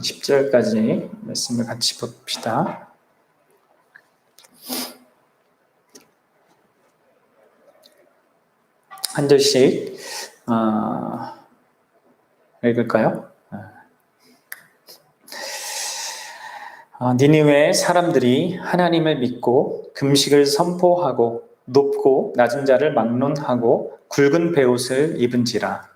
10절까지 말씀을 같이 봅시다. 한 절씩 읽을까요? 니느웨 사람들이 하나님을 믿고 금식을 선포하고 높고 낮은 자를 막론하고 굵은 베옷을 입은지라.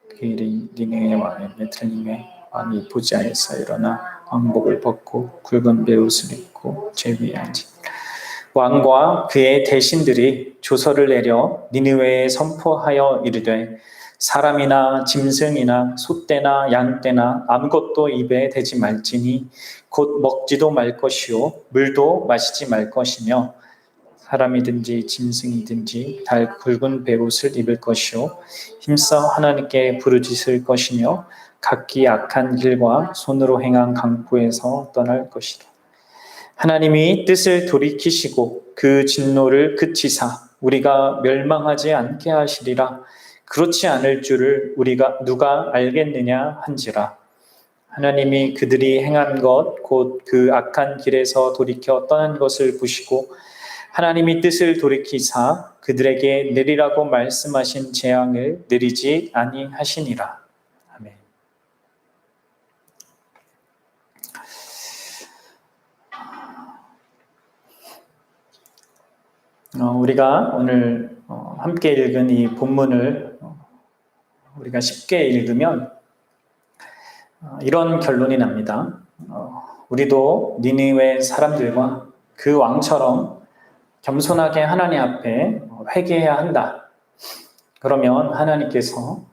그 일이 니느웨 왕의 베들레헴의 왕이 보지하여서 일어나 왕복을 벗고 굵은 베옷을 입고 죄 위에 앉으니라. 왕과 그의 대신들이 조서를 내려 니느웨에 선포하여 이르되 사람이나 짐승이나 소떼나 양떼나 아무것도 입에 대지 말지니 곧 먹지도 말 것이요 물도 마시지 말 것이며 사람이든지 짐승이든지 달 굵은 베옷을 입을 것이요 힘써 하나님께 부르짖을 것이며 각기 악한 길과 손으로 행한 강포에서 떠날 것이다. 하나님이 뜻을 돌이키시고 그 진노를 그치사 우리가 멸망하지 않게 하시리라. 그렇지 않을 줄을 우리가 누가 알겠느냐 한지라. 하나님이 그들이 행한 것 곧 그 악한 길에서 돌이켜 떠난 것을 보시고 하나님이 뜻을 돌이키사 그들에게 내리라고 말씀하신 재앙을 내리지 아니하시니라. 아멘. 우리가 오늘 함께 읽은 이 본문을 우리가 쉽게 읽으면 이런 결론이 납니다. 우리도 니느웨 사람들과 그 왕처럼 겸손하게 하나님 앞에 회개해야 한다. 그러면 하나님께서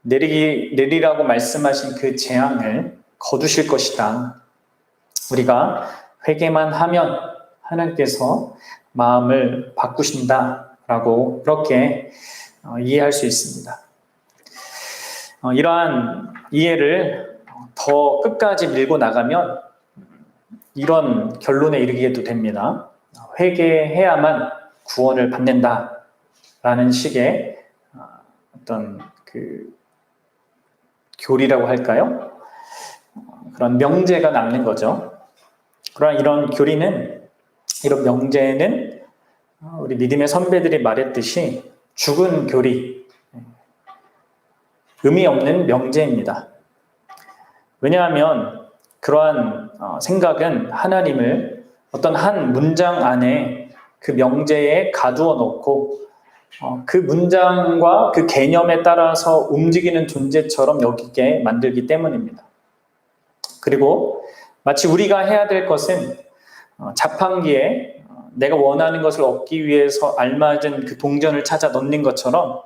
내리라고 말씀하신 그 재앙을 거두실 것이다. 우리가 회개만 하면 하나님께서 마음을 바꾸신다라고 그렇게 이해할 수 있습니다. 이러한 이해를 더 끝까지 밀고 나가면 이런 결론에 이르게도 됩니다. 회개해야만 구원을 받는다라는 식의 어떤 그 교리라고 할까요? 그런 명제가 남는 거죠. 그러나 이런 명제는 우리 믿음의 선배들이 말했듯이 죽은 교리, 의미 없는 명제입니다. 왜냐하면 그러한 생각은 하나님을 어떤 한 문장 안에 그 명제에 가두어 놓고 그 문장과 그 개념에 따라서 움직이는 존재처럼 여기게 만들기 때문입니다. 그리고 마치 우리가 해야 될 것은 자판기에 내가 원하는 것을 얻기 위해서 알맞은 그 동전을 찾아 넣는 것처럼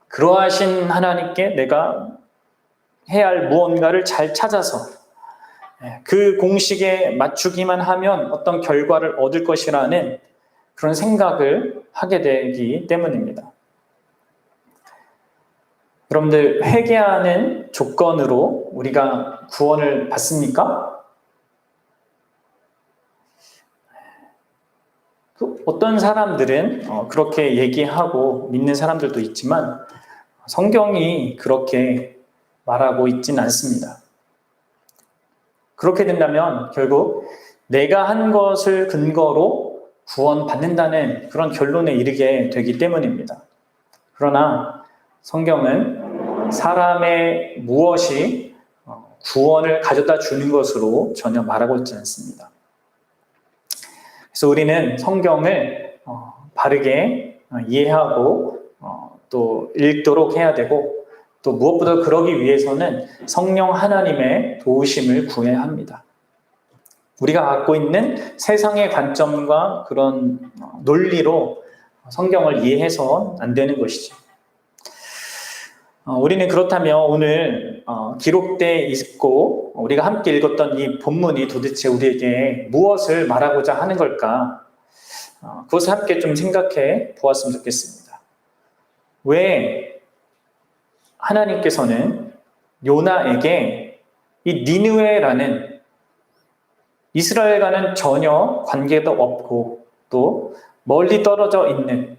그러하신 하나님께 내가 해야 할 무언가를 잘 찾아서 그 공식에 맞추기만 하면 어떤 결과를 얻을 것이라는 그런 생각을 하게 되기 때문입니다. 여러분들, 회개하는 조건으로 우리가 구원을 받습니까? 어떤 사람들은 그렇게 얘기하고 믿는 사람들도 있지만 성경이 그렇게 말하고 있진 않습니다. 그렇게 된다면 결국 내가 한 것을 근거로 구원받는다는 그런 결론에 이르게 되기 때문입니다. 그러나 성경은 사람의 무엇이 구원을 가져다 주는 것으로 전혀 말하고 있지 않습니다. 그래서 우리는 성경을 바르게 이해하고 또 읽도록 해야 되고 또 무엇보다 그러기 위해서는 성령 하나님의 도우심을 구해야 합니다. 우리가 갖고 있는 세상의 관점과 그런 논리로 성경을 이해해서 안 되는 것이죠. 우리는 그렇다면 오늘 기록되어 있고 우리가 함께 읽었던 이 본문이 도대체 우리에게 무엇을 말하고자 하는 걸까? 그것을 함께 좀 생각해 보았으면 좋겠습니다. 왜 하나님께서는 요나에게 이 니느웨라는 이스라엘과는 전혀 관계도 없고 또 멀리 떨어져 있는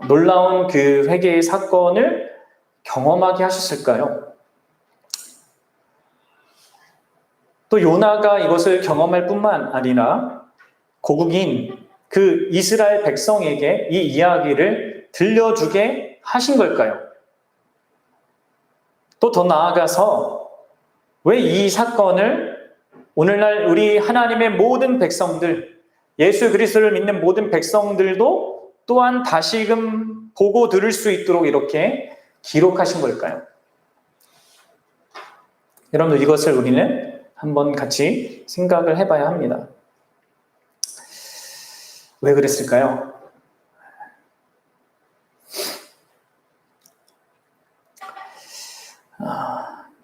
놀라운 그 회개의 사건을 경험하게 하셨을까요? 또 요나가 이것을 경험할 뿐만 아니라 고국인 그 이스라엘 백성에게 이 이야기를 들려주게 하신 걸까요? 또 더 나아가서 왜 이 사건을 오늘날 우리 하나님의 모든 백성들, 예수 그리스도를 믿는 모든 백성들도 또한 다시금 보고 들을 수 있도록 이렇게 기록하신 걸까요? 여러분, 이것을 우리는 한번 같이 생각을 해봐야 합니다. 왜 그랬을까요?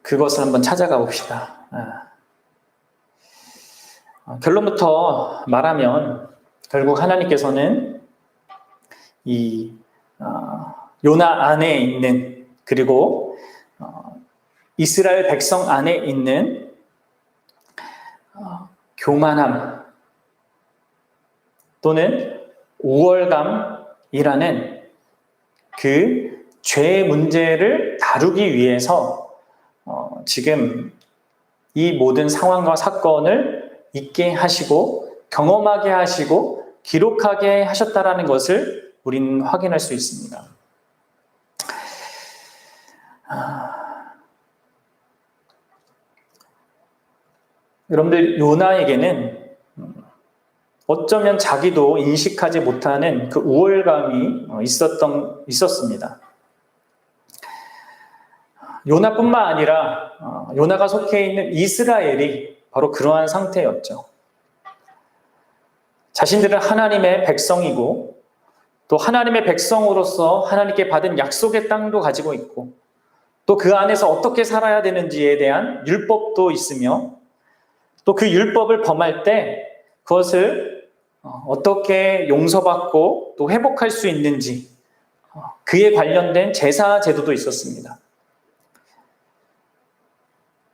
그것을 한번 찾아가 봅시다. 결론부터 말하면 결국 하나님께서는 이 요나 안에 있는, 그리고 이스라엘 백성 안에 있는 교만함 또는 우월감이라는 그 죄의 문제를 다루기 위해서 지금 이 모든 상황과 사건을 있게 하시고 경험하게 하시고 기록하게 하셨다라는 것을 우리는 확인할 수 있습니다. 여러분들, 요나에게는 어쩌면 자기도 인식하지 못하는 그 우월감이 있었습니다. 요나뿐만 아니라 요나가 속해 있는 이스라엘이 바로 그러한 상태였죠. 자신들은 하나님의 백성이고 또 하나님의 백성으로서 하나님께 받은 약속의 땅도 가지고 있고 또 그 안에서 어떻게 살아야 되는지에 대한 율법도 있으며 또 그 율법을 범할 때 그것을 어떻게 용서받고 또 회복할 수 있는지 그에 관련된 제사 제도도 있었습니다.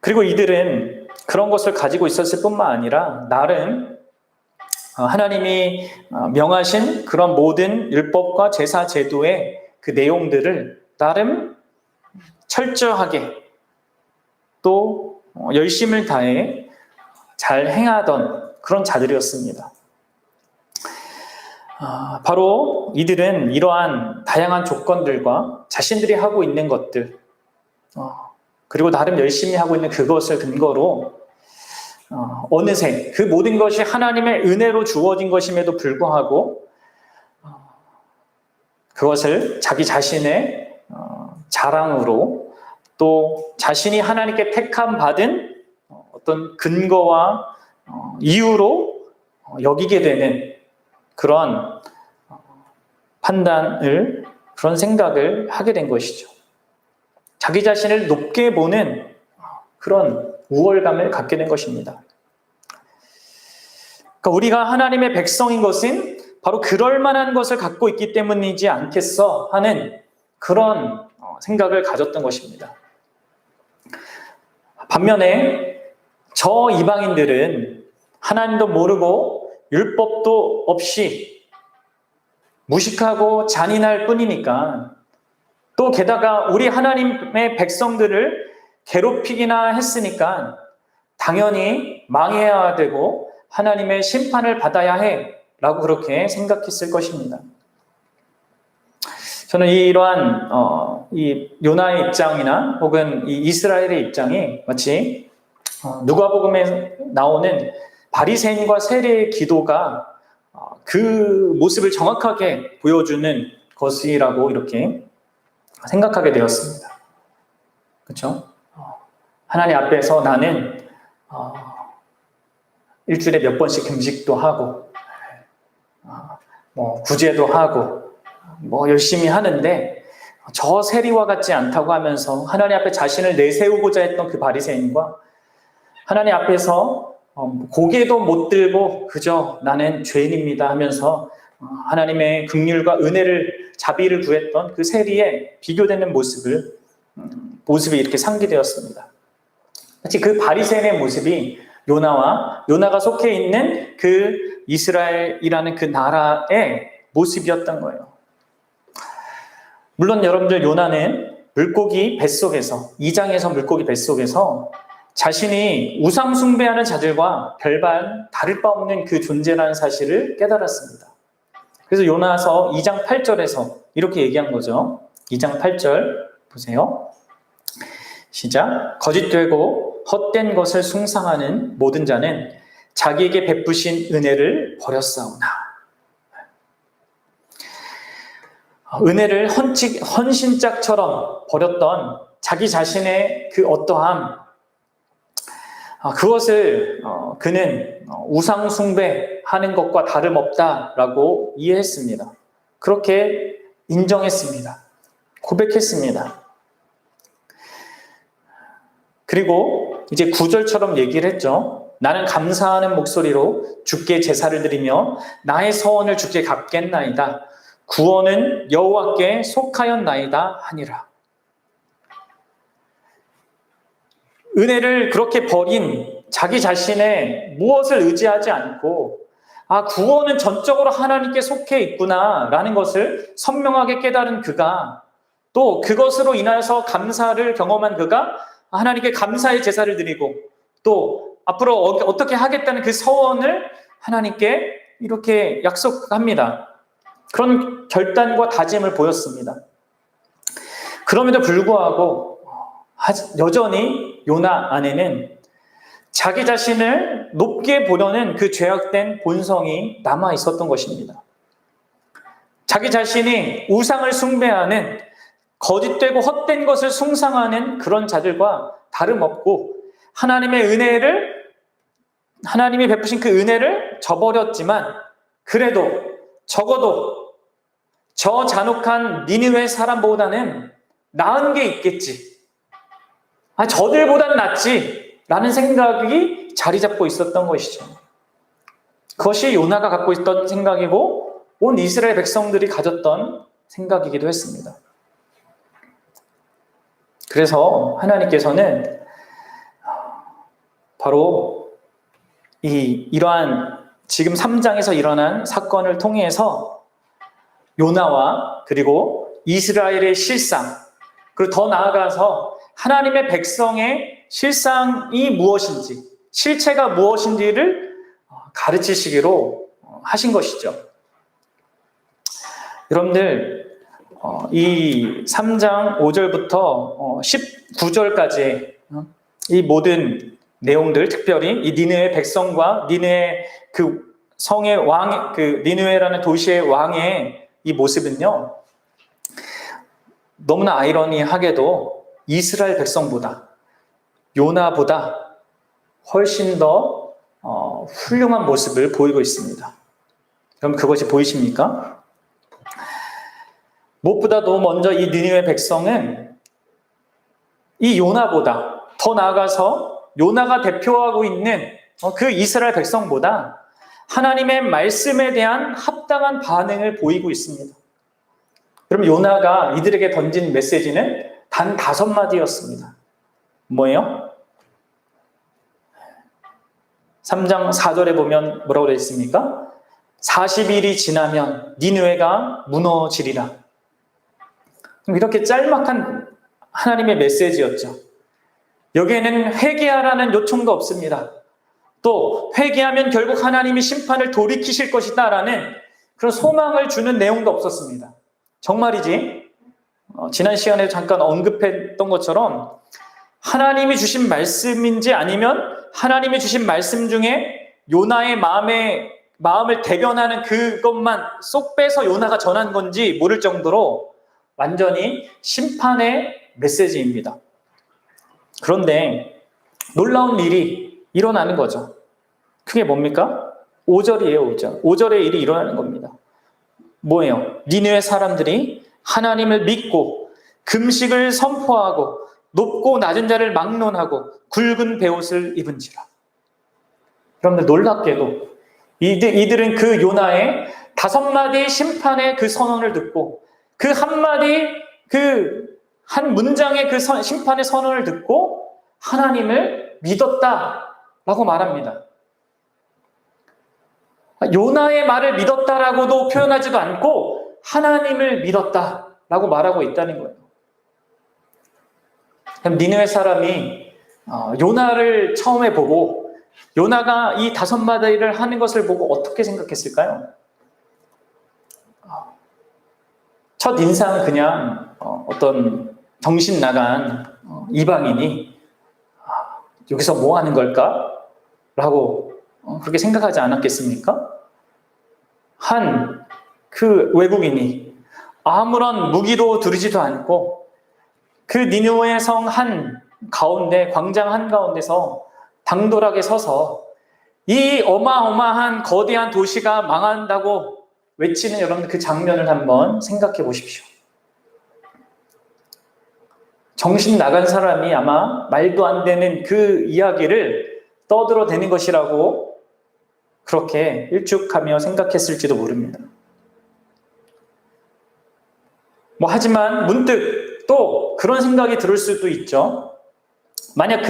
그리고 이들은 그런 것을 가지고 있었을 뿐만 아니라 나름 하나님이 명하신 그런 모든 율법과 제사 제도의 그 내용들을 나름 철저하게 또 열심을 다해 잘 행하던 그런 자들이었습니다. 바로 이들은 이러한 다양한 조건들과 자신들이 하고 있는 것들 그리고 나름 열심히 하고 있는 그것을 근거로 어느새 그 모든 것이 하나님의 은혜로 주어진 것임에도 불구하고 그것을 자기 자신의 자랑으로 또 자신이 하나님께 택함 받은 어떤 근거와 이유로 여기게 되는 그런 판단을, 그런 생각을 하게 된 것이죠. 자기 자신을 높게 보는 그런 우월감을 갖게 된 것입니다. 그러니까 우리가 하나님의 백성인 것은 바로 그럴 만한 것을 갖고 있기 때문이지 않겠어 하는 그런 생각을 가졌던 것입니다. 반면에 저 이방인들은 하나님도 모르고 율법도 없이 무식하고 잔인할 뿐이니까 또 게다가 우리 하나님의 백성들을 괴롭히기나 했으니까 당연히 망해야 되고 하나님의 심판을 받아야 해 라고 그렇게 생각했을 것입니다. 저는 이러한 이 요나의 입장이나 혹은 이 이스라엘의 입장이 마치 누가복음에 나오는 바리새인과 세리의 기도가 그 모습을 정확하게 보여주는 것이라고 이렇게 생각하게 되었습니다. 그렇죠? 하나님 앞에서 나는 일주일에 몇 번씩 금식도 하고 구제도 하고 열심히 하는데 저 세리와 같지 않다고 하면서 하나님 앞에 자신을 내세우고자 했던 그 바리새인과 하나님 앞에서 고개도 못 들고 그저 나는 죄인입니다 하면서 하나님의 긍휼과 은혜를 자비를 구했던 그 세리의 비교되는 모습이 이렇게 상기되었습니다. 마치 그 바리새인의 모습이 요나가 속해 있는 그 이스라엘이라는 그 나라의 모습이었던 거예요. 물론 여러분들 요나는 물고기 뱃속에서 2장에서 물고기 뱃속에서 자신이 우상 숭배하는 자들과 별반 다를 바 없는 그 존재라는 사실을 깨달았습니다. 그래서 요나서 2장 8절에서 이렇게 얘기한 거죠. 2장 8절 보세요. 시작. 거짓되고 헛된 것을 숭상하는 모든 자는 자기에게 베푸신 은혜를 버렸사오나. 은혜를 헌신짝처럼 버렸던 자기 자신의 그 어떠함, 그것을 그는 우상 숭배하는 것과 다름없다라고 이해했습니다. 그렇게 인정했습니다. 고백했습니다. 그리고 이제 9절처럼 얘기를 했죠. 나는 감사하는 목소리로 주께 제사를 드리며 나의 서원을 주께 갚겠나이다. 구원은 여호와께 속하였나이다 하니라. 은혜를 그렇게 버린 자기 자신의 무엇을 의지하지 않고 구원은 전적으로 하나님께 속해 있구나라는 것을 선명하게 깨달은 그가, 또 그것으로 인하여서 감사를 경험한 그가 하나님께 감사의 제사를 드리고 또 앞으로 어떻게 하겠다는 그 서원을 하나님께 이렇게 약속합니다. 그런 결단과 다짐을 보였습니다. 그럼에도 불구하고 여전히 요나 안에는 자기 자신을 높게 보려는 그 죄악된 본성이 남아 있었던 것입니다. 자기 자신이 우상을 숭배하는 거짓되고 헛된 것을 숭상하는 그런 자들과 다름없고 하나님이 베푸신 그 은혜를 저버렸지만 그래도 적어도 저 잔혹한 니느웨 사람보다는 나은 게 있겠지. 저들보단 낫지. 라는 생각이 자리 잡고 있었던 것이죠. 그것이 요나가 갖고 있던 생각이고 온 이스라엘 백성들이 가졌던 생각이기도 했습니다. 그래서 하나님께서는 바로 이러한 지금 3장에서 일어난 사건을 통해서 요나와 그리고 이스라엘의 실상, 그리고 더 나아가서 하나님의 백성의 실상이 무엇인지, 실체가 무엇인지를 가르치시기로 하신 것이죠. 여러분들, 이 3장 5절부터 19절까지 이 모든 내용들, 특별히 이 니느웨 백성과 니느웨 그 성의 왕, 그 니느웨라는 도시의 왕의 이 모습은요, 너무나 아이러니하게도 이스라엘 백성보다, 요나보다 훨씬 더 훌륭한 모습을 보이고 있습니다. 그럼 그것이 보이십니까? 무엇보다도 먼저 이 니느웨 백성은 이 요나보다 더 나아가서 요나가 대표하고 있는 그 이스라엘 백성보다 하나님의 말씀에 대한 합당한 반응을 보이고 있습니다. 그럼 요나가 이들에게 던진 메시지는 단 5마디였습니다. 뭐예요? 3장 4절에 보면 뭐라고 되어 있습니까? 40일이 지나면 니느웨가 무너지리라. 이렇게 짤막한 하나님의 메시지였죠. 여기에는 회개하라는 요청도 없습니다. 또 회개하면 결국 하나님이 심판을 돌이키실 것이다 라는 그런 소망을 주는 내용도 없었습니다. 정말이지 지난 시간에 잠깐 언급했던 것처럼 하나님이 주신 말씀인지 아니면 하나님이 주신 말씀 중에 요나의 마음을 대변하는 그것만 쏙 빼서 요나가 전한 건지 모를 정도로 완전히 심판의 메시지입니다. 그런데 놀라운 일이 일어나는 거죠. 그게 뭡니까? 5절이에요, 5절. 5절의 일이 일어나는 겁니다. 뭐예요? 니느웨 사람들이 하나님을 믿고 금식을 선포하고 높고 낮은 자를 막론하고 굵은 베옷을 입은지라. 여러분들 놀랍게도 이들은 그 요나의 5마디 심판의 그 선언을 듣고 그 한마디 그 한 문장의 그 심판의 선언을 듣고 하나님을 믿었다라고 말합니다. 요나의 말을 믿었다라고도 표현하지도 않고 하나님을 믿었다. 라고 말하고 있다는 거예요. 그럼 니느웨 사람이 요나를 처음에 보고 요나가 이 5마디를 하는 것을 보고 어떻게 생각했을까요? 첫 인상은 그냥 어떤 정신 나간 이방인이 여기서 뭐 하는 걸까? 라고 그렇게 생각하지 않았겠습니까? 한 그 외국인이 아무런 무기도 두르지도 않고 그 니느웨 성 한 가운데, 광장 한 가운데서 당돌하게 서서 이 어마어마한 거대한 도시가 망한다고 외치는 여러분 그 장면을 한번 생각해 보십시오. 정신 나간 사람이 아마 말도 안 되는 그 이야기를 떠들어대는 것이라고 그렇게 일축하며 생각했을지도 모릅니다. 하지만 문득 또 그런 생각이 들을 수도 있죠. 만약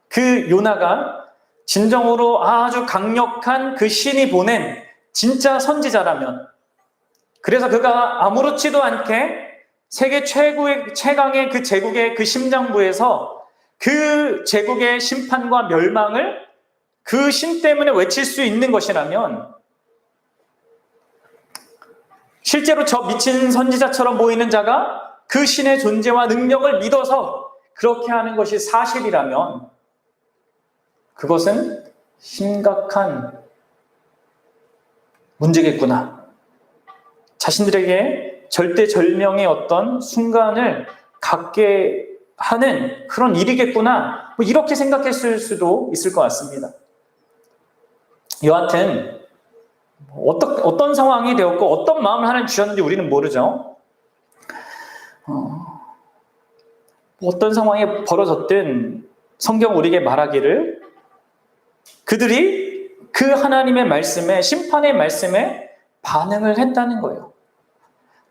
그 요나가 진정으로 아주 강력한 그 신이 보낸 진짜 선지자라면, 그래서 그가 아무렇지도 않게 세계 최강의 그 제국의 그 심장부에서 그 제국의 심판과 멸망을 그 신 때문에 외칠 수 있는 것이라면, 실제로 저 미친 선지자처럼 보이는 자가 그 신의 존재와 능력을 믿어서 그렇게 하는 것이 사실이라면 그것은 심각한 문제겠구나. 자신들에게 절대절명의 어떤 순간을 갖게 하는 그런 일이겠구나. 이렇게 생각했을 수도 있을 것 같습니다. 여하튼 어떤 상황이 되었고 어떤 마음을 하나님 주셨는지 우리는 모르죠. 어떤 상황이 벌어졌든 성경 우리에게 말하기를 그들이 그 하나님의 말씀에, 심판의 말씀에 반응을 했다는 거예요.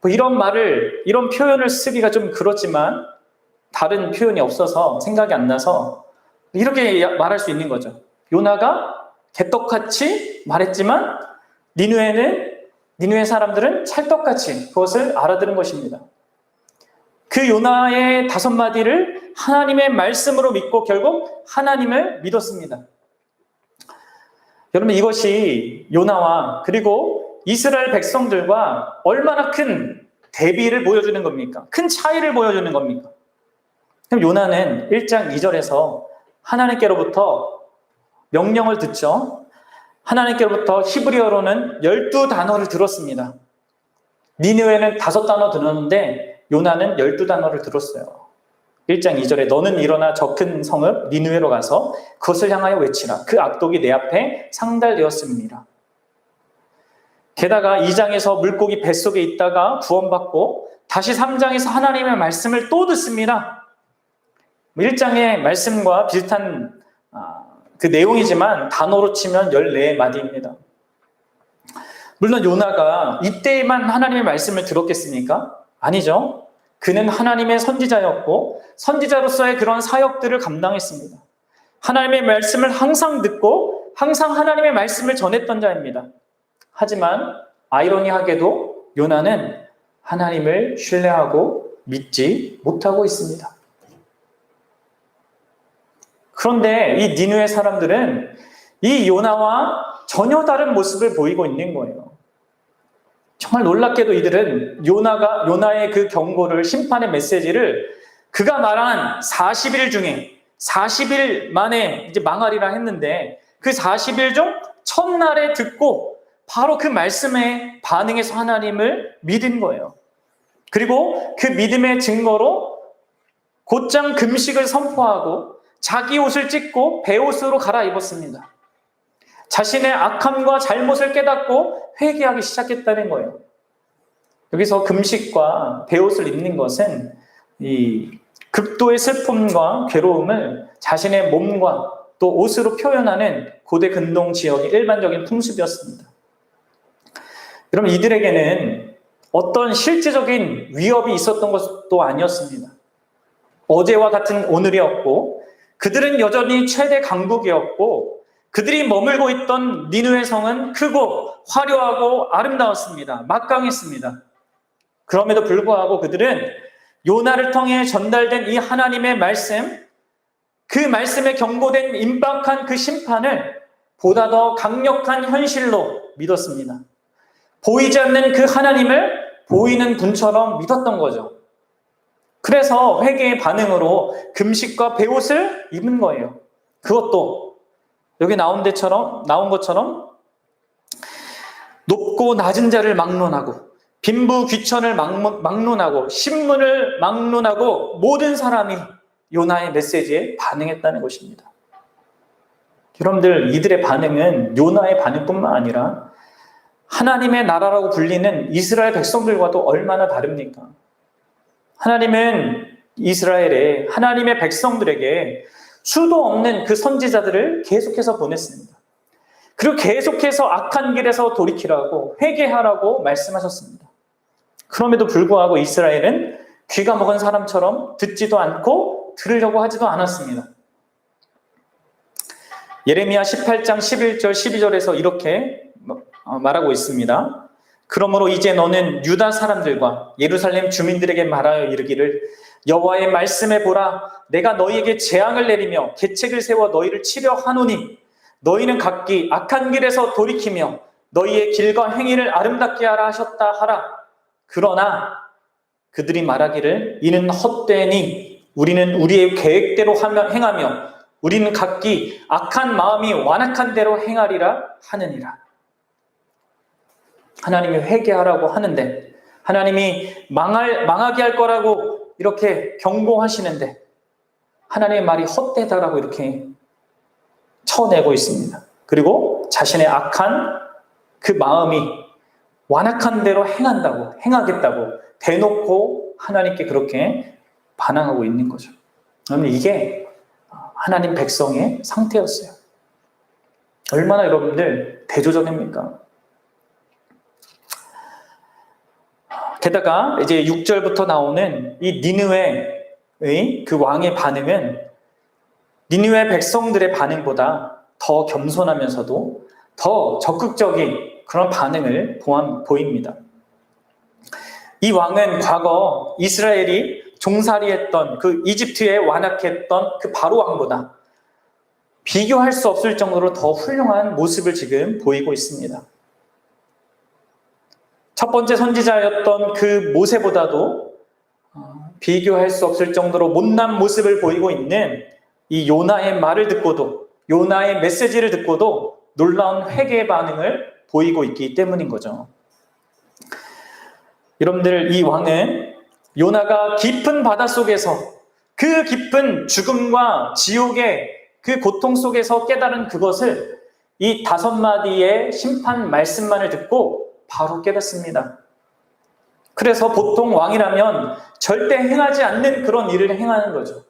이런 표현을 쓰기가 좀 그렇지만 다른 표현이 없어서 생각이 안 나서 이렇게 말할 수 있는 거죠. 요나가 개떡같이 말했지만 니느웨 사람들은 찰떡같이 그것을 알아들은 것입니다. 그 요나의 5마디를 하나님의 말씀으로 믿고 결국 하나님을 믿었습니다. 여러분, 이것이 요나와 그리고 이스라엘 백성들과 얼마나 큰 대비를 보여주는 겁니까? 큰 차이를 보여주는 겁니까? 그럼 요나는 1장 2절에서 하나님께로부터 명령을 듣죠. 하나님께로부터 히브리어로는 12단어를 들었습니다. 니느웨는 5단어 들었는데 요나는 12단어를 들었어요. 1장 2절에 너는 일어나 저 큰 성읍 니느웨로 가서 그것을 향하여 외치라. 그 악독이 내 앞에 상달되었습니다. 게다가 2장에서 물고기 뱃속에 있다가 구원받고 다시 3장에서 하나님의 말씀을 또 듣습니다. 1장의 말씀과 비슷한 그 내용이지만 단어로 치면 14마디입니다. 물론 요나가 이때만 하나님의 말씀을 들었겠습니까? 아니죠. 그는 하나님의 선지자였고 선지자로서의 그런 사역들을 감당했습니다. 하나님의 말씀을 항상 듣고 항상 하나님의 말씀을 전했던 자입니다. 하지만 아이러니하게도 요나는 하나님을 신뢰하고 믿지 못하고 있습니다. 그런데 이 니느웨 사람들은 이 요나와 전혀 다른 모습을 보이고 있는 거예요. 정말 놀랍게도 이들은 요나의 그 경고를, 심판의 메시지를 그가 말한 40일 중에 40일 만에 이제 망하리라 했는데 그 40일 중 첫날에 듣고 바로 그 말씀에 반응해서 하나님을 믿은 거예요. 그리고 그 믿음의 증거로 곧장 금식을 선포하고 자기 옷을 찢고 베옷으로 갈아입었습니다. 자신의 악함과 잘못을 깨닫고 회개하기 시작했다는 거예요. 여기서 금식과 베옷을 입는 것은 이 극도의 슬픔과 괴로움을 자신의 몸과 또 옷으로 표현하는 고대 근동 지역의 일반적인 풍습이었습니다. 여러분, 이들에게는 어떤 실제적인 위협이 있었던 것도 아니었습니다. 어제와 같은 오늘이었고 그들은 여전히 최대 강국이었고 그들이 머물고 있던 니느웨 성은 크고 화려하고 아름다웠습니다. 막강했습니다. 그럼에도 불구하고 그들은 요나를 통해 전달된 이 하나님의 말씀, 그 말씀에 경고된 임박한 그 심판을 보다 더 강력한 현실로 믿었습니다. 보이지 않는 그 하나님을 보이는 분처럼 믿었던 거죠. 그래서 회개의 반응으로 금식과 베옷을 입은 거예요. 그것도 여기 나온 것처럼 높고 낮은 자를 막론하고 빈부 귀천을 막론하고 신문을 막론하고 모든 사람이 요나의 메시지에 반응했다는 것입니다. 여러분들, 이들의 반응은 요나의 반응뿐만 아니라 하나님의 나라라고 불리는 이스라엘 백성들과도 얼마나 다릅니까? 하나님은 이스라엘에 하나님의 백성들에게 수도 없는 그 선지자들을 계속해서 보냈습니다. 그리고 계속해서 악한 길에서 돌이키라고 회개하라고 말씀하셨습니다. 그럼에도 불구하고 이스라엘은 귀가 먹은 사람처럼 듣지도 않고 들으려고 하지도 않았습니다. 예레미야 18장 11절 12절에서 이렇게 말하고 있습니다. 그러므로 이제 너는 유다 사람들과 예루살렘 주민들에게 말하여 이르기를 여호와의 말씀에 보라, 내가 너희에게 재앙을 내리며 계책을 세워 너희를 치려 하노니 너희는 각기 악한 길에서 돌이키며 너희의 길과 행위를 아름답게 하라 하셨다 하라. 그러나 그들이 말하기를 이는 헛되니 우리는 우리의 계획대로 행하며 우리는 각기 악한 마음이 완악한 대로 행하리라 하느니라. 하나님이 회개하라고 하는데, 하나님이 망하게 할 거라고 이렇게 경고하시는데 하나님의 말이 헛되다라고 이렇게 쳐내고 있습니다. 그리고 자신의 악한 그 마음이 완악한 대로 행하겠다고 대놓고 하나님께 그렇게 반항하고 있는 거죠. 그러면 이게 하나님 백성의 상태였어요. 얼마나 여러분들 대조적입니까? 게다가 이제 6절부터 나오는 이 니느웨의 그 왕의 반응은 니느웨 백성들의 반응보다 더 겸손하면서도 더 적극적인 그런 반응을 보입니다. 이 왕은 과거 이스라엘이 종살이했던 그 이집트에 완악했던 그 바로 왕보다 비교할 수 없을 정도로 더 훌륭한 모습을 지금 보이고 있습니다. 첫 번째 선지자였던 그 모세보다도 비교할 수 없을 정도로 못난 모습을 보이고 있는 이 요나의 말을 듣고도, 요나의 메시지를 듣고도 놀라운 회개의 반응을 보이고 있기 때문인 거죠. 여러분들, 이 왕은 요나가 깊은 바다 속에서 그 깊은 죽음과 지옥의 그 고통 속에서 깨달은 그것을 이 5마디의 심판 말씀만을 듣고 바로 깨닫습니다. 그래서 보통 왕이라면 절대 행하지 않는 그런 일을 행하는 거죠.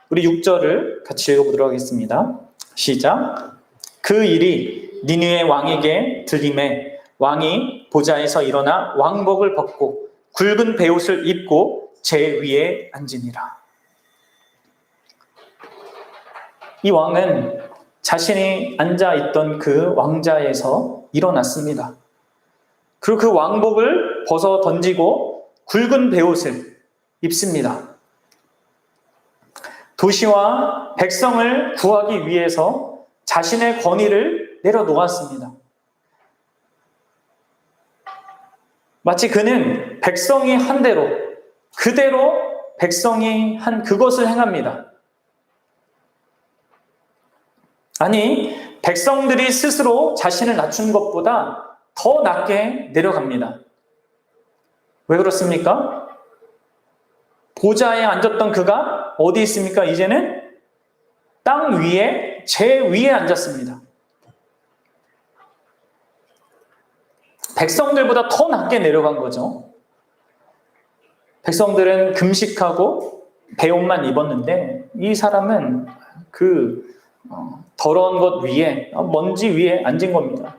우리 6절을 같이 읽어보도록 하겠습니다. 시작. 그 일이 니느웨 왕에게 들림에 왕이 보좌에서 일어나 왕복을 벗고 굵은 베옷을 입고 제 위에 앉으니라. 이 왕은 자신이 앉아있던 그 왕자에서 일어났습니다. 그리고 그 왕복을 벗어 던지고 굵은 베옷을 입습니다. 도시와 백성을 구하기 위해서 자신의 권위를 내려놓았습니다. 마치 그는 백성이 한 대로, 그대로 백성이 한 그것을 행합니다. 아니, 백성들이 스스로 자신을 낮춘 것보다 더 낮게 내려갑니다. 왜 그렇습니까? 보좌에 앉았던 그가 어디 있습니까? 이제는 땅 위에, 제 위에 앉았습니다. 백성들보다 더 낮게 내려간 거죠. 백성들은 금식하고 베옷만 입었는데 이 사람은 그 더러운 것 위에, 먼지 위에 앉은 겁니다.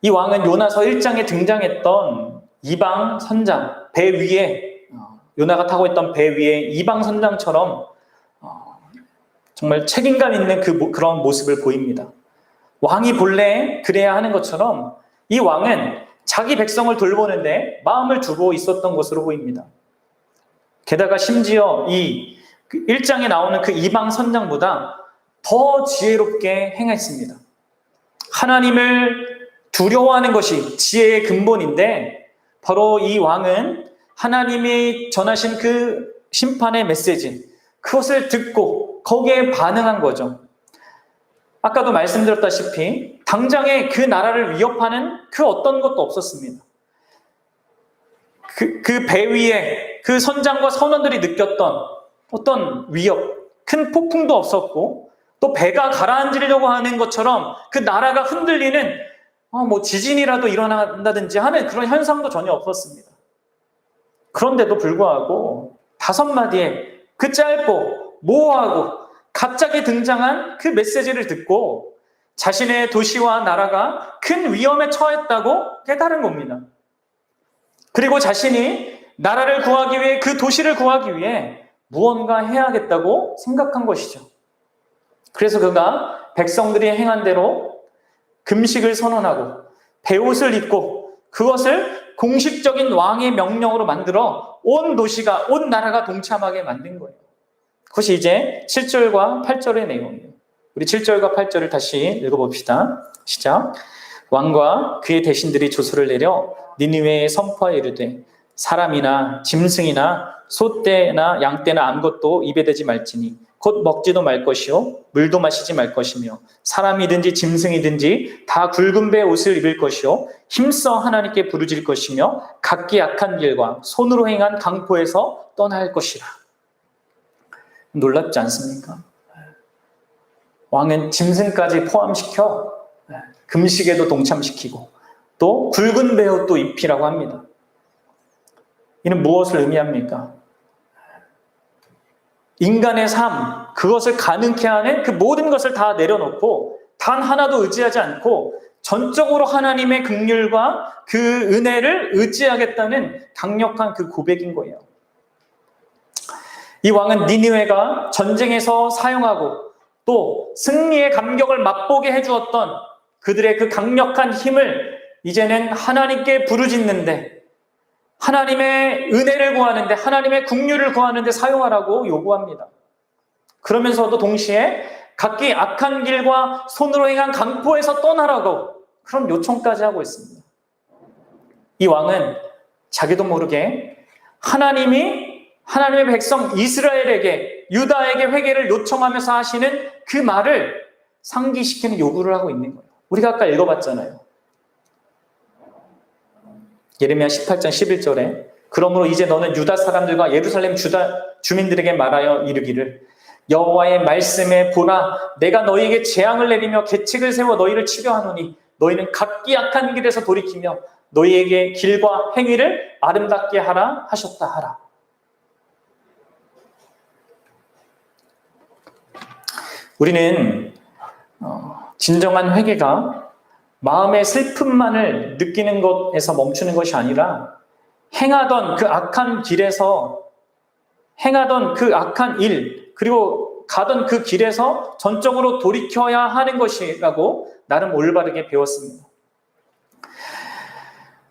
이 왕은 요나서 1장에 등장했던 이방 선장, 배 위에, 요나가 타고 있던 배 위에 이방 선장처럼 정말 책임감 있는 그런 모습을 보입니다. 왕이 본래 그래야 하는 것처럼 이 왕은 자기 백성을 돌보는데 마음을 두고 있었던 것으로 보입니다. 게다가 심지어 이 1장에 나오는 그 이방 선장보다 더 지혜롭게 행했습니다. 하나님을 두려워하는 것이 지혜의 근본인데, 바로 이 왕은 하나님이 전하신 그 심판의 메시지, 그것을 듣고 거기에 반응한 거죠. 아까도 말씀드렸다시피 당장에 그 나라를 위협하는 그 어떤 것도 없었습니다. 그 배 위에 그 선장과 선원들이 느꼈던 어떤 위협, 큰 폭풍도 없었고, 또 배가 가라앉으려고 하는 것처럼 그 나라가 흔들리는 지진이라도 일어난다든지 하는 그런 현상도 전혀 없었습니다. 그런데도 불구하고 5마디의 그 짧고 모호하고 갑자기 등장한 그 메시지를 듣고 자신의 도시와 나라가 큰 위험에 처했다고 깨달은 겁니다. 그리고 자신이 나라를 구하기 위해, 그 도시를 구하기 위해 무언가 해야겠다고 생각한 것이죠. 그래서 그가 백성들이 행한 대로 금식을 선언하고 베옷을 입고 그것을 공식적인 왕의 명령으로 만들어 온 도시가, 온 나라가 동참하게 만든 거예요. 그것이 이제 7절과 8절의 내용이에요. 우리 7절과 8절을 다시 읽어봅시다. 시작. 왕과 그의 대신들이 조서를 내려 니느웨에 선포하여 이르되 사람이나 짐승이나 소떼나 양떼나 아무것도 입에 대지 말지니 곧 먹지도 말 것이요 물도 마시지 말 것이며 사람이든지 짐승이든지 다 굵은 배 옷을 입을 것이요 힘써 하나님께 부르짖을 것이며 각기 악한 길과 손으로 행한 강포에서 떠날 것이라. 놀랍지 않습니까? 왕은 짐승까지 포함시켜 금식에도 동참시키고 또 굵은 배옷도 입히라고 합니다. 이는 무엇을 의미합니까? 인간의 삶, 그것을 가능케 하는 그 모든 것을 다 내려놓고 단 하나도 의지하지 않고 전적으로 하나님의 긍휼과 그 은혜를 의지하겠다는 강력한 그 고백인 거예요. 이 왕은 니느웨가 전쟁에서 사용하고 또 승리의 감격을 맛보게 해주었던 그들의 그 강력한 힘을 이제는 하나님께 부르짖는데, 하나님의 은혜를 구하는데, 하나님의 긍휼을 구하는데 사용하라고 요구합니다. 그러면서도 동시에 각기 악한 길과 손으로 행한 강포에서 떠나라고 그런 요청까지 하고 있습니다. 이 왕은 자기도 모르게 하나님의 백성 이스라엘에게, 유다에게 회개를 요청하면서 하시는 그 말을 상기시키는 요구를 하고 있는 거예요. 우리가 아까 읽어봤잖아요. 예레미야 18장 11절에 그러므로 이제 너는 유다 사람들과 예루살렘 주민들에게 말하여 이르기를 여호와의 말씀에 보라, 내가 너희에게 재앙을 내리며 계책을 세워 너희를 치려 하노니 너희는 각기 악한 길에서 돌이키며 너희에게 길과 행위를 아름답게 하라 하셨다 하라. 우리는 진정한 회개가 마음의 슬픔만을 느끼는 것에서 멈추는 것이 아니라 행하던 그 악한 길에서, 행하던 그 악한 일, 그리고 가던 그 길에서 전적으로 돌이켜야 하는 것이라고 나름 올바르게 배웠습니다.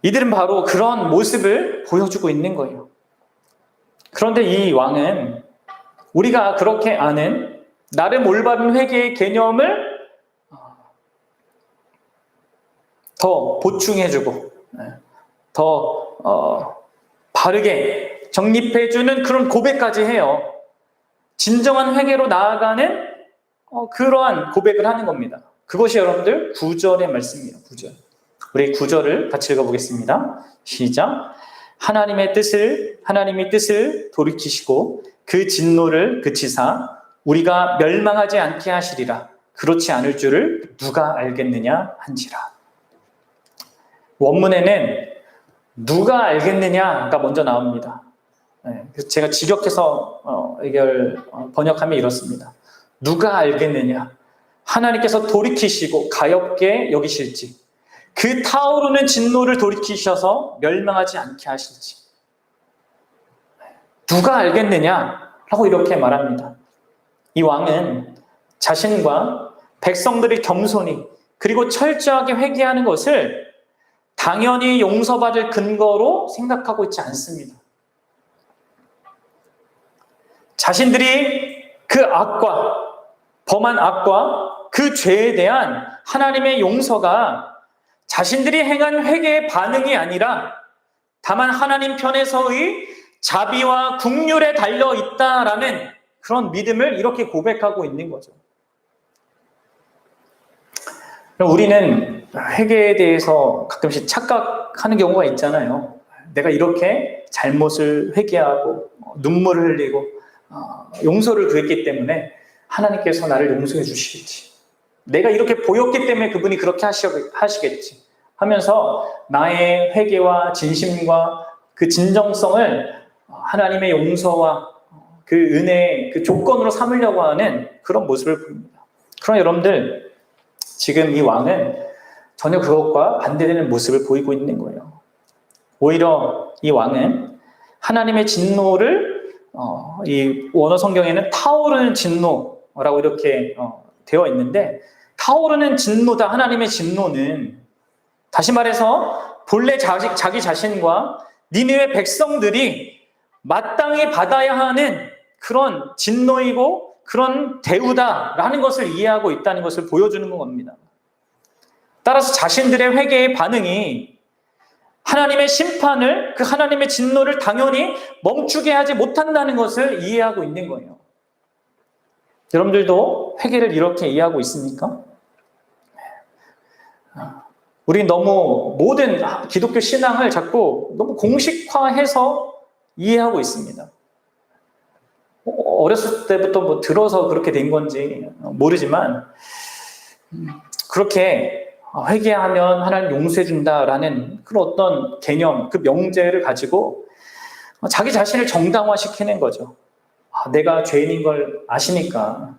이들은 바로 그런 모습을 보여주고 있는 거예요. 그런데 이 왕은 우리가 그렇게 아는 나름 올바른 회개의 개념을 더 보충해주고 더 바르게 정립해주는 그런 고백까지 해요. 진정한 회개로 나아가는 그러한 고백을 하는 겁니다. 그것이 여러분들 9절의 말씀이에요. 9절. 우리 9절을 같이 읽어보겠습니다. 시작. 하나님의 뜻을 돌이키시고 그 진노를 그치사 우리가 멸망하지 않게 하시리라. 그렇지 않을 줄을 누가 알겠느냐 한지라. 원문에는 누가 알겠느냐가 먼저 나옵니다. 그래서 제가 직역해서 번역하면 이렇습니다. 누가 알겠느냐? 하나님께서 돌이키시고 가엾게 여기실지, 그 타오르는 진노를 돌이키셔서 멸망하지 않게 하실지. 누가 알겠느냐라고 이렇게 말합니다. 이 왕은 자신과 백성들이 겸손히 그리고 철저하게 회개하는 것을 당연히 용서받을 근거로 생각하고 있지 않습니다. 자신들이 그 악과, 범한 악과 그 죄에 대한 하나님의 용서가 자신들이 행한 회개의 반응이 아니라 다만 하나님 편에서의 자비와 긍휼에 달려 있다라는 그런 믿음을 이렇게 고백하고 있는 거죠. 우리는 회개에 대해서 가끔씩 착각하는 경우가 있잖아요. 내가 이렇게 잘못을 회개하고 눈물을 흘리고 용서를 구했기 때문에 하나님께서 나를 용서해 주시겠지. 내가 이렇게 보였기 때문에 그분이 그렇게 하시겠지 하면서 나의 회개와 진심과 그 진정성을 하나님의 용서와 그 은혜의 그 조건으로 삼으려고 하는 그런 모습을 보입니다. 그럼 여러분들, 지금 이 왕은 전혀 그것과 반대되는 모습을 보이고 있는 거예요. 오히려 이 왕은 하나님의 진노를 이 원어 성경에는 타오르는 진노라고 이렇게 되어 있는데, 타오르는 진노다, 하나님의 진노는 다시 말해서 본래 자기 자신과 니느웨 백성들이 마땅히 받아야 하는 그런 진노이고 그런 대우다라는 것을 이해하고 있다는 것을 보여주는 겁니다. 따라서 자신들의 회개의 반응이 하나님의 심판을, 그 하나님의 진노를 당연히 멈추게 하지 못한다는 것을 이해하고 있는 거예요. 여러분들도 회개를 이렇게 이해하고 있습니까? 우리 너무 모든 기독교 신앙을 자꾸 너무 공식화해서 이해하고 있습니다. 어렸을 때부터 들어서 그렇게 된 건지 모르지만 그렇게 회개하면 하나님 용서해 준다라는 그런 어떤 개념, 그 명제를 가지고 자기 자신을 정당화시키는 거죠. 내가 죄인인 걸 아시니까,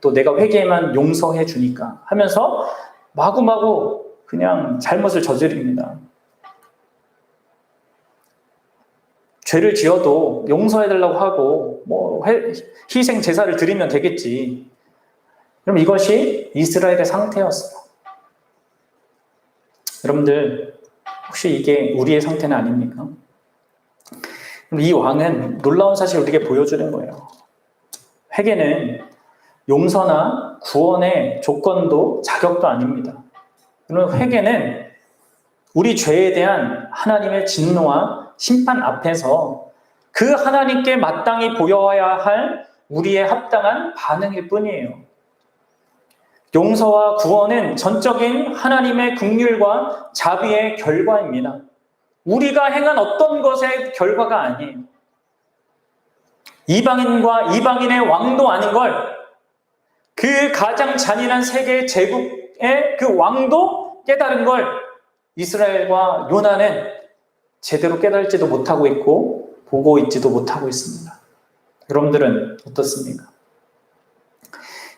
또 내가 회개만 용서해 주니까 하면서 마구마구 그냥 잘못을 저지릅니다. 죄를 지어도 용서해달라고 하고 희생 제사를 드리면 되겠지. 그럼 이것이 이스라엘의 상태였어요. 여러분들, 혹시 이게 우리의 상태는 아닙니까? 이 왕은 놀라운 사실을 우리에게 보여주는 거예요. 회개는 용서나 구원의 조건도 자격도 아닙니다. 그러면 회개는 우리 죄에 대한 하나님의 진노와 심판 앞에서 그 하나님께 마땅히 보여야 할 우리의 합당한 반응일 뿐이에요. 용서와 구원은 전적인 하나님의 긍휼과 자비의 결과입니다. 우리가 행한 어떤 것의 결과가 아니에요. 이방인과 이방인의 왕도 아닌 걸, 그 가장 잔인한 세계 제국의 그 왕도 깨달은 걸 이스라엘과 요나는 제대로 깨달지도 못하고 있고 보고 있지도 못하고 있습니다. 여러분들은 어떻습니까?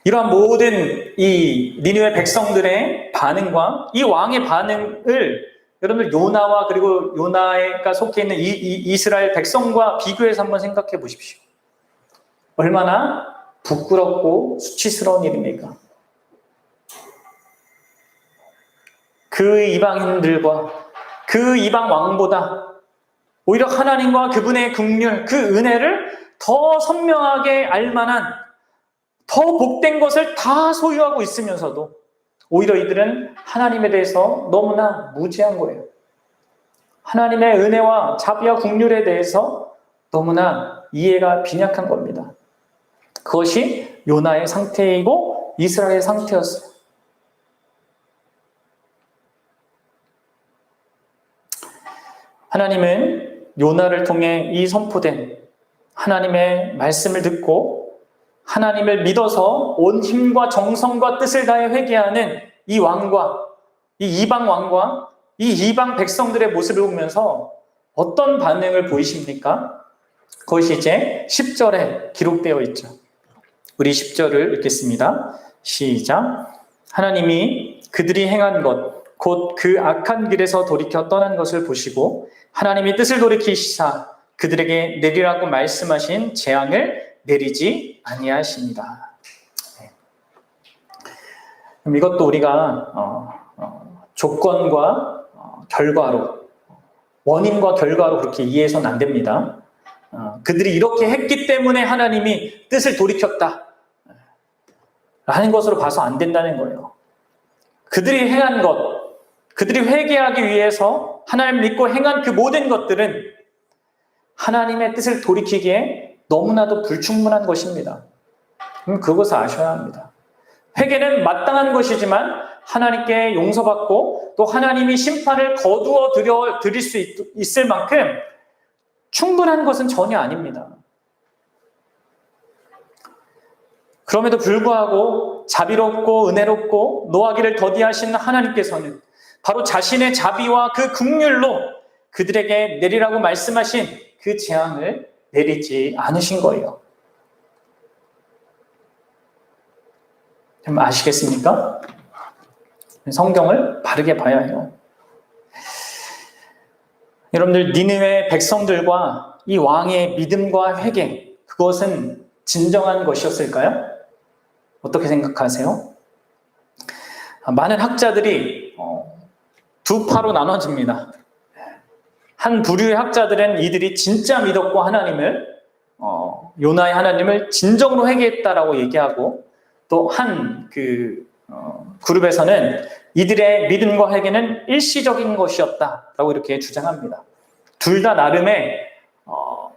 이러한 모든 이 니느웨 백성들의 반응과 이 왕의 반응을 여러분들 요나와 그리고 요나가 속해 있는 이 이스라엘 백성과 비교해서 한번 생각해 보십시오. 얼마나 부끄럽고 수치스러운 일입니까? 그 이방인들과 그 이방 왕보다 오히려 하나님과 그분의 긍휼, 그 은혜를 더 선명하게 알만한 더 복된 것을 다 소유하고 있으면서도 오히려 이들은 하나님에 대해서 너무나 무지한 거예요. 하나님의 은혜와 자비와 긍휼에 대해서 너무나 이해가 빈약한 겁니다. 그것이 요나의 상태이고 이스라엘의 상태였어요. 하나님은 요나를 통해 이 선포된 하나님의 말씀을 듣고 하나님을 믿어서 온 힘과 정성과 뜻을 다해 회개하는 이 왕과 이 이방 왕과 이 이방 백성들의 모습을 보면서 어떤 반응을 보이십니까? 그것이 이제 10절에 기록되어 있죠. 우리 10절을 읽겠습니다. 시작. 하나님이 그들이 행한 것, 곧 그 악한 길에서 돌이켜 떠난 것을 보시고 하나님이 뜻을 돌이키시사 그들에게 내리라고 말씀하신 재앙을 내리지 아니하십니다. 그럼 이것도 우리가 조건과 결과로, 원인과 결과로 그렇게 이해해서는 안 됩니다. 그들이 이렇게 했기 때문에 하나님이 뜻을 돌이켰다 라는 것으로 봐서 안 된다는 거예요. 그들이 행한 것, 그들이 회개하기 위해서 하나님 믿고 행한 그 모든 것들은 하나님의 뜻을 돌이키기에 너무나도 불충분한 것입니다. 그것을 아셔야 합니다. 회개는 마땅한 것이지만 하나님께 용서받고 또 하나님이 심판을 거두어 드릴 수 있을 만큼 충분한 것은 전혀 아닙니다. 그럼에도 불구하고 자비롭고 은혜롭고 노하기를 더디하신 하나님께서는 바로 자신의 자비와 그 긍휼로 그들에게 내리라고 말씀하신 그 재앙을 내리지 않으신 거예요. 좀 아시겠습니까? 성경을 바르게 봐야 해요. 여러분들, 니느웨 백성들과 이 왕의 믿음과 회개, 그것은 진정한 것이었을까요? 어떻게 생각하세요? 많은 학자들이 두 파로 나눠집니다. 한 부류의 학자들은 이들이 진짜 믿었고 하나님을 요나의 하나님을 진정으로 회개했다라고 얘기하고, 또 한 그룹에서는 이들의 믿음과 회개는 일시적인 것이었다라고 이렇게 주장합니다. 둘 다 나름의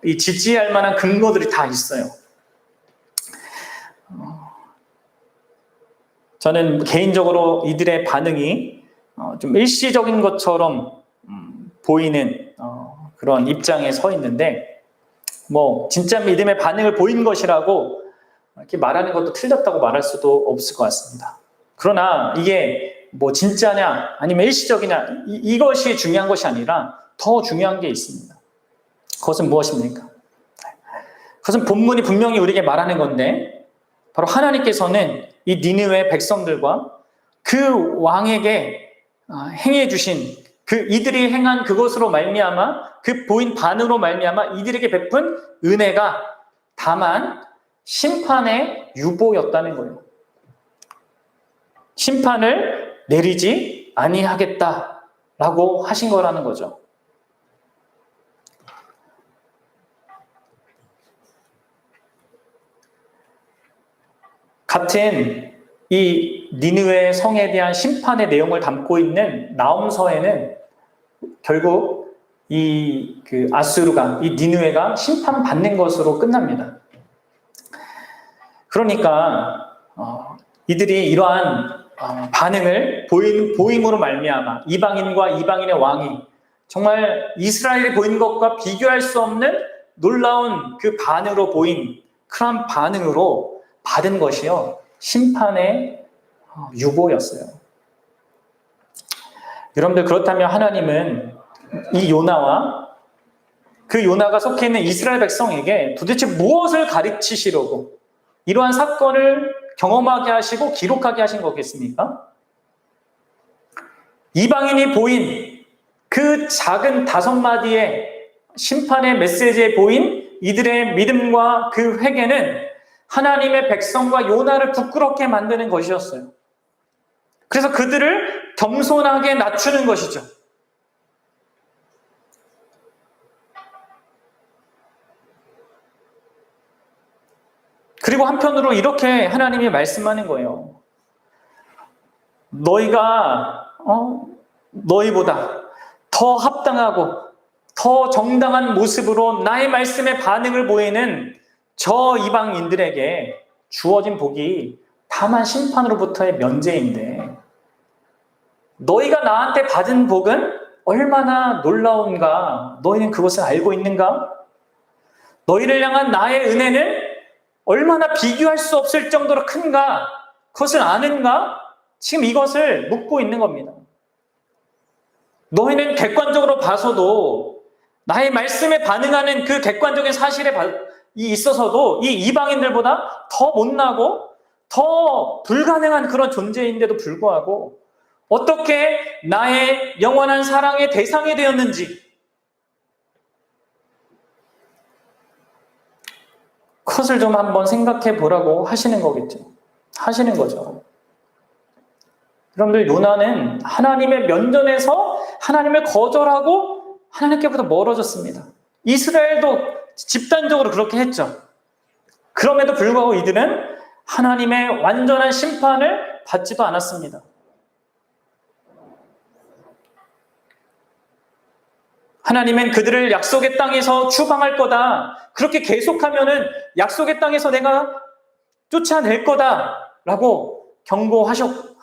이 지지할 만한 근거들이 다 있어요. 저는 개인적으로 이들의 반응이 좀 일시적인 것처럼 보이는 그런 입장에 서 있는데, 진짜 믿음의 반응을 보인 것이라고 이렇게 말하는 것도 틀렸다고 말할 수도 없을 것 같습니다. 그러나 이게 진짜냐 아니면 일시적이냐, 이것이 중요한 것이 아니라 더 중요한 게 있습니다. 그것은 무엇입니까? 그것은 본문이 분명히 우리에게 말하는 건데, 바로 하나님께서는 이 니느웨 백성들과 그 왕에게 행해 주신 이들이 행한 그것으로 말미암아, 그 보인 반응으로 말미암아 이들에게 베푼 은혜가 다만 심판의 유보였다는 거예요. 심판을 내리지 아니하겠다라고 하신 거라는 거죠. 같은 이 니느웨 성에 대한 심판의 내용을 담고 있는 나홈서에는 결국 이 아수르가, 이 니느웨가 심판받는 것으로 끝납니다. 그러니까 이들이 이러한 반응을 보임으로 말미암아 이방인과 이방인의 왕이 정말 이스라엘이 보인 것과 비교할 수 없는 놀라운 그 반응으로 보인 그런 반응으로 받은 것이요, 심판의 유보였어요. 여러분들, 그렇다면 하나님은 이 요나와 그 요나가 속해 있는 이스라엘 백성에게 도대체 무엇을 가르치시려고 이러한 사건을 경험하게 하시고 기록하게 하신 거겠습니까? 이방인이 보인 그 작은 5마디의 심판의 메시지에 보인 이들의 믿음과 그 회개는 하나님의 백성과 요나를 부끄럽게 만드는 것이었어요. 그래서 그들을 겸손하게 낮추는 것이죠. 그리고 한편으로 이렇게 하나님이 말씀하는 거예요. 너희가 너희보다 더 합당하고 더 정당한 모습으로 나의 말씀에 반응을 보이는 저 이방인들에게 주어진 복이 다만 심판으로부터의 면제인데, 너희가 나한테 받은 복은 얼마나 놀라운가 너희는 그것을 알고 있는가? 너희를 향한 나의 은혜는 얼마나 비교할 수 없을 정도로 큰가? 그것을 아는가? 지금 이것을 묻고 있는 겁니다. 너희는 객관적으로 봐서도 나의 말씀에 반응하는 그 객관적인 사실에 있어서도 이 이방인들보다 더 못나고 더 불가능한 그런 존재인데도 불구하고 어떻게 나의 영원한 사랑의 대상이 되었는지, 그것을 좀 한번 생각해 보라고 하시는 거겠죠. 하시는 거죠. 여러분들, 요나는 하나님의 면전에서 하나님을 거절하고 하나님께부터 멀어졌습니다. 이스라엘도 집단적으로 그렇게 했죠. 그럼에도 불구하고 이들은 하나님의 완전한 심판을 받지도 않았습니다. 하나님은 그들을 약속의 땅에서 추방할 거다, 그렇게 계속하면은 약속의 땅에서 내가 쫓아낼 거다라고 경고하셨지만,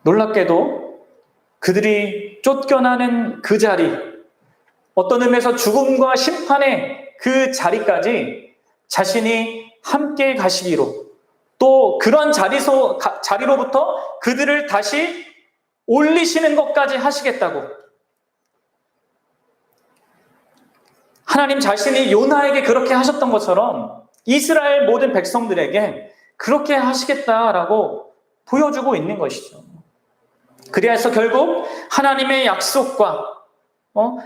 놀랍게도 그들이 쫓겨나는 그 자리, 어떤 의미에서 죽음과 심판의 그 자리까지 자신이 함께 가시기로, 또 그런 자리로부터 그들을 다시 올리시는 것까지 하시겠다고, 하나님 자신이 요나에게 그렇게 하셨던 것처럼 이스라엘 모든 백성들에게 그렇게 하시겠다라고 보여주고 있는 것이죠. 그래서 결국 하나님의 약속과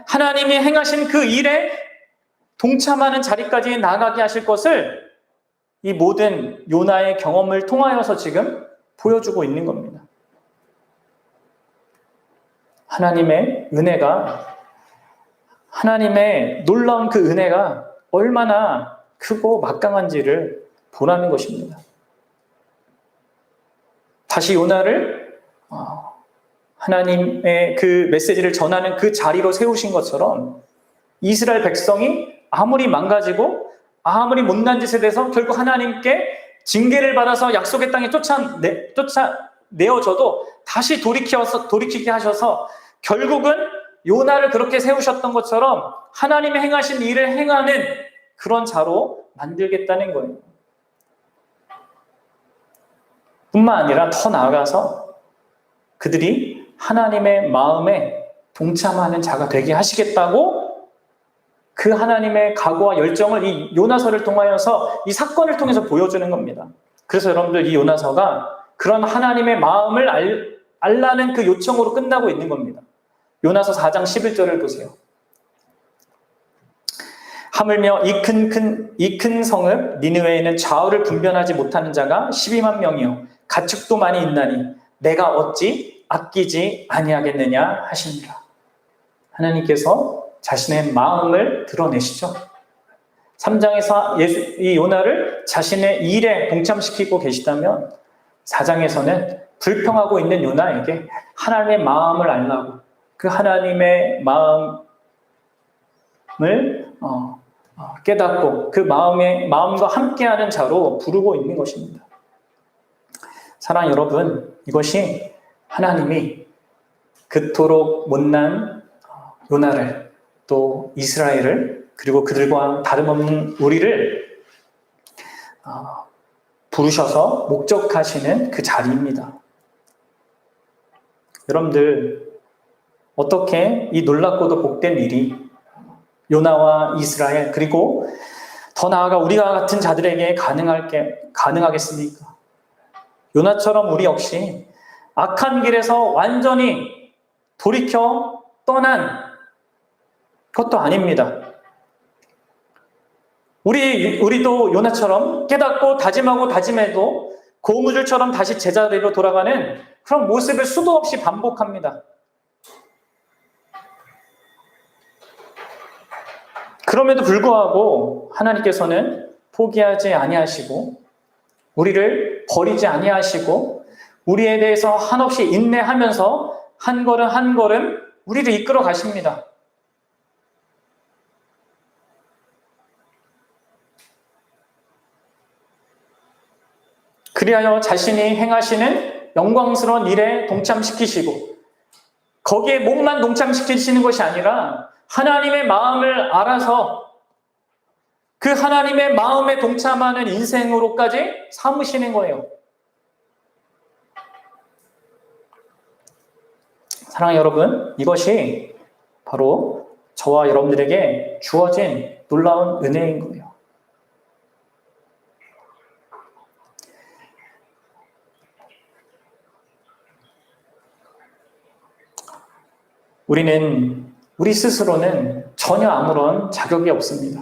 하나님이 행하신 그 일에 동참하는 자리까지 나가게 하실 것을 이 모든 요나의 경험을 통하여서 지금 보여주고 있는 겁니다. 하나님의 은혜가, 하나님의 놀라운 그 은혜가 얼마나 크고 막강한지를 보라는 것입니다. 다시 요나를 하나님의 그 메시지를 전하는 그 자리로 세우신 것처럼 이스라엘 백성이 아무리 망가지고 아무리 못난 짓에 대해서 결국 하나님께 징계를 받아서 약속의 땅에 쫓아내어져도 다시 돌이키게 하셔서 결국은 요나를 그렇게 세우셨던 것처럼 하나님이 행하신 일을 행하는 그런 자로 만들겠다는 거예요. 뿐만 아니라 더 나아가서 그들이 하나님의 마음에 동참하는 자가 되게 하시겠다고, 그 하나님의 각오와 열정을 이 요나서를 통하여서, 이 사건을 통해서 보여주는 겁니다. 그래서 여러분들, 이 요나서가 그런 하나님의 마음을 알라는 그 요청으로 끝나고 있는 겁니다. 요나서 4장 11절을 보세요. 하물며 이 큰 성읍 니느웨에는 좌우를 분별하지 못하는 자가 12만 명이요 가축도 많이 있나니 내가 어찌 아끼지 아니하겠느냐 하시니라. 하나님께서 자신의 마음을 드러내시죠. 3장에서 이 요나를 자신의 일에 동참시키고 계시다면 4장에서는 불평하고 있는 요나에게 하나님의 마음을 알라고, 그 하나님의 마음을 깨닫고 그 마음과 함께하는 자로 부르고 있는 것입니다. 사랑하는 여러분, 이것이 하나님이 그토록 못난 요나를, 또 이스라엘을, 그리고 그들과 다름없는 우리를 부르셔서 목적하시는 그 자리입니다. 여러분들, 어떻게 이 놀랍고도 복된 일이 요나와 이스라엘, 그리고 더 나아가 우리와 같은 자들에게 가능하겠습니까? 요나처럼 우리 역시 악한 길에서 완전히 돌이켜 떠난 것도 아닙니다. 우리도 요나처럼 깨닫고 다짐하고 다짐해도 고무줄처럼 다시 제자리로 돌아가는 그런 모습을 수도 없이 반복합니다. 그럼에도 불구하고 하나님께서는 포기하지 아니하시고 우리를 버리지 아니하시고 우리에 대해서 한없이 인내하면서 한 걸음 한 걸음 우리를 이끌어 가십니다. 그리하여 자신이 행하시는 영광스러운 일에 동참시키시고, 거기에 몸만 동참시키시는 것이 아니라 하나님의 마음을 알아서 그 하나님의 마음에 동참하는 인생으로까지 삼으시는 거예요. 사랑하는 여러분, 이것이 바로 저와 여러분들에게 주어진 놀라운 은혜인 거예요. 우리 스스로는 전혀 아무런 자격이 없습니다.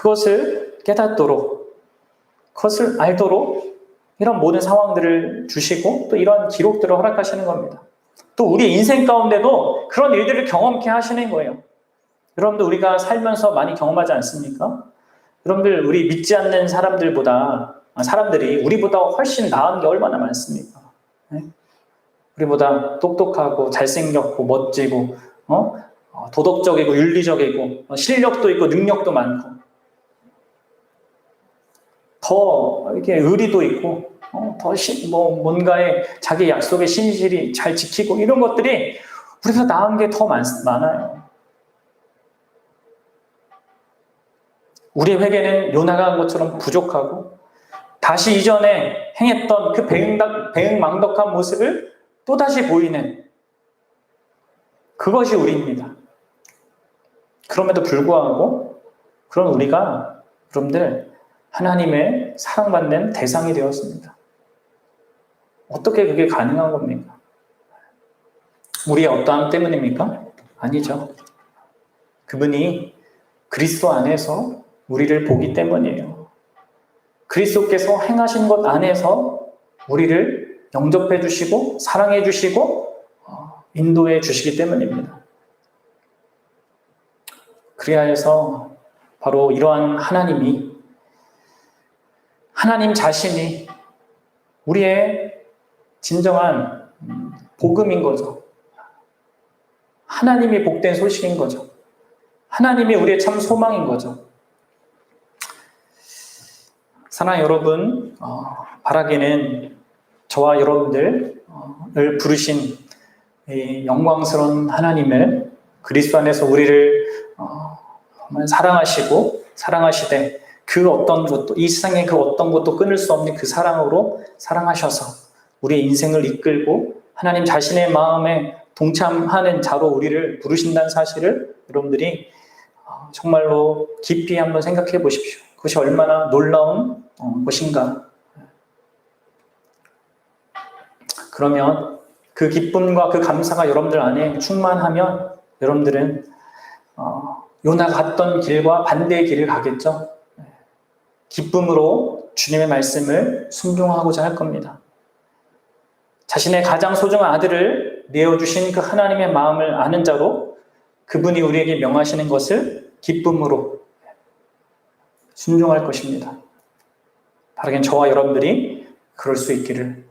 그것을 깨닫도록, 그것을 알도록 이런 모든 상황들을 주시고 또 이런 기록들을 허락하시는 겁니다. 또 우리 인생 가운데도 그런 일들을 경험케 하시는 거예요. 여러분들 우리가 살면서 많이 경험하지 않습니까? 여러분들 우리 믿지 않는 사람들이 우리보다 훨씬 나은 게 얼마나 많습니까? 네? 우리보다 똑똑하고 잘생겼고 멋지고 도덕적이고 윤리적이고 실력도 있고 능력도 많고 더 이렇게 의리도 있고 뭔가에 자기 약속의 신실이 잘 지키고 이런 것들이 우리보다 나은 게 더 많아요. 우리의 회개는 요나가 한 것처럼 부족하고 다시 이전에 행했던 그 배은망덕한 모습을 또다시 보이는 그것이 우리입니다. 그럼에도 불구하고 그런 우리가 여러분들 하나님의 사랑받는 대상이 되었습니다. 어떻게 그게 가능한 겁니까? 우리의 어떠함 때문입니까? 아니죠. 그분이 그리스도 안에서 우리를 보기 때문이에요. 그리스도께서 행하신 것 안에서 우리를 영접해 주시고 사랑해 주시고 인도해 주시기 때문입니다. 그리하여서 바로 이러한 하나님 자신이 우리의 진정한 복음인 거죠. 하나님이 복된 소식인 거죠. 하나님이 우리의 참 소망인 거죠. 사랑하는 여러분, 바라기는 저와 여러분들을 부르신 이 영광스러운 하나님을 그리스도 안에서 우리를 정말 사랑하시고 사랑하시되 그 어떤 것도 이 세상의 그 어떤 것도 끊을 수 없는 그 사랑으로 사랑하셔서 우리의 인생을 이끌고 하나님 자신의 마음에 동참하는 자로 우리를 부르신다는 사실을 여러분들이 정말로 깊이 한번 생각해 보십시오. 그것이 얼마나 놀라운 것인가. 그러면 그 기쁨과 그 감사가 여러분들 안에 충만하면 여러분들은 요나가 갔던 길과 반대의 길을 가겠죠. 기쁨으로 주님의 말씀을 순종하고자 할 겁니다. 자신의 가장 소중한 아들을 내어주신 그 하나님의 마음을 아는 자로 그분이 우리에게 명하시는 것을 기쁨으로 순종할 것입니다. 바라긴 저와 여러분들이 그럴 수 있기를